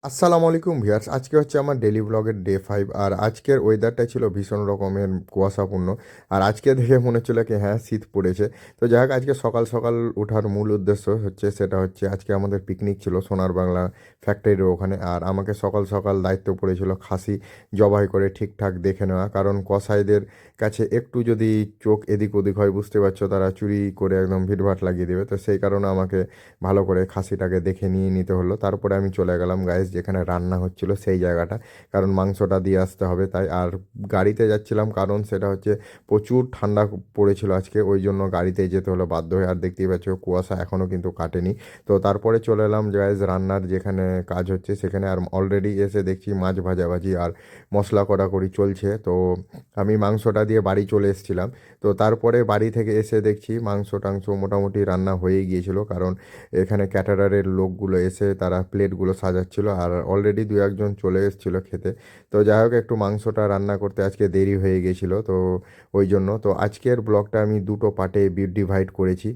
আসসালামু আলাইকুম ভিউয়ার্স। আজকে হচ্ছে আমার ডেইলি ব্লগের ডে 5 আর আজকের ওয়েদারটা ছিল ভীষণ রকমের কুয়াশাপূর্ণ। আর আজকে দেখে মনে হচ্ছিল কি হ্যাঁ শীত পড়েছে। তো যাই হোক আজকে সকাল সকাল ওঠার মূল উদ্দেশ্য হচ্ছে সেটা হচ্ছে আজকে আমাদের পিকনিক ছিল সোনার বাংলা ফ্যাক্টরির ওখানে। আর আমাকে সকাল সকাল দায়িত্ব পড়েছিল খাসি জবাই করে ঠিকঠাক দেখে নেওয়া, কারণ কসাইদের কাছে একটু যদি চোখ এদিক ওদিক হয় বুঝতে পারছো তারা চুরি করে একদম ভিটভাট লাগিয়ে দেবে। তো সেই কারণে আমাকে ভালো করে খাসিটাকে দেখে নিয়ে নিতে হলো। তারপরে আমি চলে গেলাম গাইস যেখানে রান্না হচ্ছিল সেই জায়গাটা, কারণ মাংসটা দিয়ে আসতে হবে তাই। আর গাড়িতে যাচ্ছিলাম কারণ সেটা হচ্ছে প্রচুর ঠান্ডা পড়েছিল আজকে, ওই জন্য গাড়িতেই যেতে হলো বাধ্য হয়ে। আর দেখতেই পাচ্ছ কুয়াশা এখনও কিন্তু কাটেনি। তো তারপরে চলে এলাম গাইস রান্নার যেখানে কাজ হচ্ছে সেখানে। আর অলরেডি এসে দেখছি মাছ ভাজাভাজি আর মশলা কড়াকড়ি চলছে। তো আমি মাংসটা দিয়ে বাড়ি চলে এসেছিলাম। তো তারপরে বাড়ি থেকে এসে দেখছি মাংস টাংস মোটামুটি রান্না হয়ে গিয়েছিল, কারণ এখানে ক্যাটারারের লোকগুলো এসে তারা প্লেটগুলো সাজাচ্ছিল আর অলরেডি দু একজন চলে এসেছিলো খেতে। তো যাই হোক একটু মাংসটা রান্না করতে আজকে দেরি হয়ে গেছিলো, তো ওই জন্য তো আজকের ব্লগটা আমি দুটো পার্টে ডিভাইড করেছি।